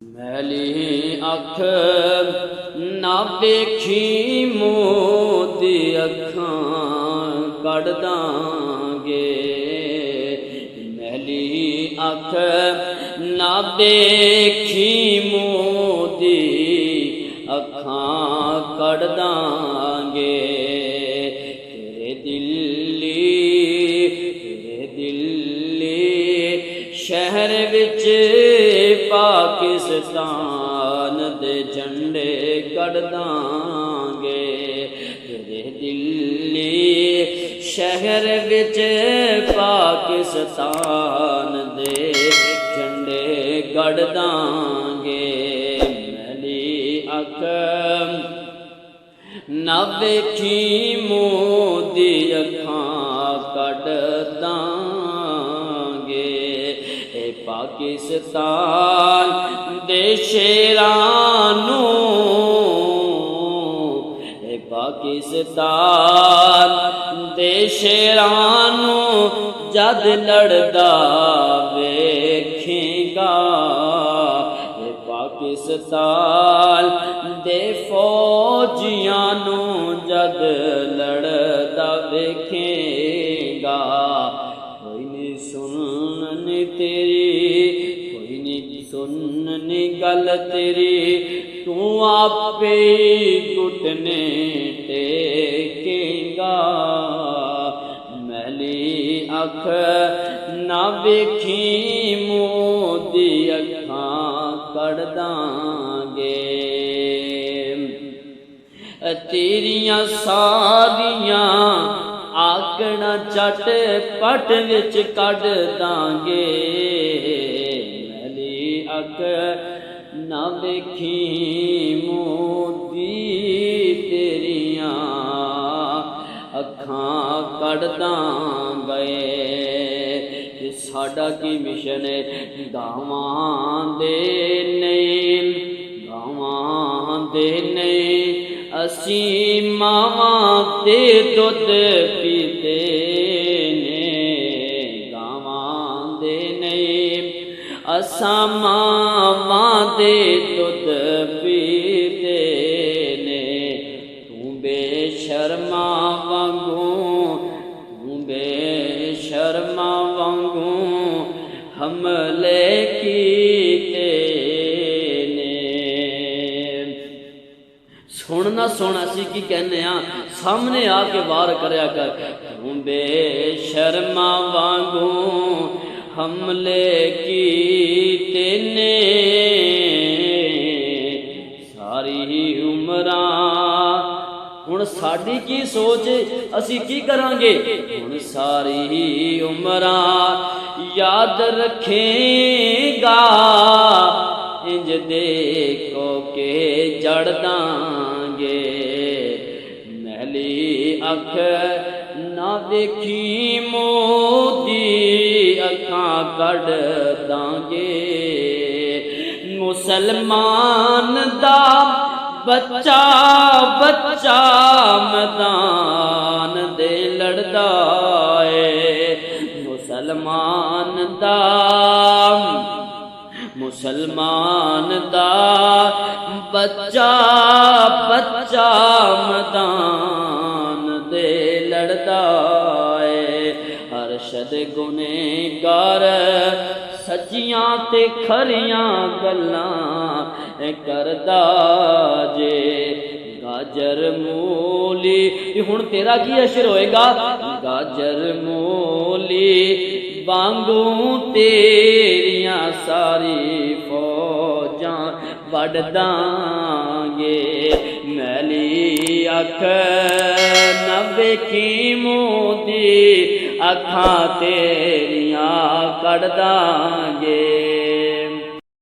मैली अख ना वेखी मोती अखां कढ़ दांगे। मैली अख ना वेखी मोती अखां कढ़ दांगे। तेरे दिल्ली शहर विच पाकिस्तान दे झंडे कढ़ दांगे। तेरे दिल्ली शहर विच पाकिस्तान दे झंडे कढ़ दांगे। मैली अख ना वेखी मोदी अखां कढ़ दांगे। पाकिस्तान दे शेरां नूं, पाकिस्तान दे शेरां नूं जद लड़दा वेखेगा। पाकिस्तान दे फौजियां नूं जद लड़दा वेखेगा। कोई नहीं सुननी तेरी, कोई नहीं सुननी गल तेरी, तू आपे घुटने टेकेगा। मैली अख ना वेखी मोदी अखां कढ़ दांगे। तेरियां सारियां आकड़ा झट पट विच कढ़ दांगे। मैली अख ना वेखी मोदी तेरियां अखां कढ़ दांगे। साडा की मिशन है गावां दे नहीं, गावां दे नहीं, असी मावां दे दुध पीते ने। गावां दे नहीं असा मावां दे दुध पीते ने। तू बेशर्मा वांगू, तू बेशर्मा वांगू हमले कीते ने। सुन ना सुन असी की कहने सामने आके वार करया कर। तू बेशर्मा वांगू हमले कीते ने। सारी उमरां हुण साडी की सोच असी की करांगे। हुण सारी उमरां याद रखेगा इंज देखो के जड़ दांगे। मैली अख ना वेखी मोदी अखां कढ़ दांगे। मुसलमान दा बच्चा बच्चा मैदान दे लड़दा है। मुसलमान दा बच्चा बच्चा मैदान दे लड़दा है। अरशद गुनेगार सच्चियां ते खरियां गल्लां करदा जे। गाजर मूली हुण तेरा की अशर होएगा। गाजर मूली वांगू तेरियां सारी फौजां वड दांगे। मैली अख ना वेखी मोदी अखां तेरियां कढ़ दांगे।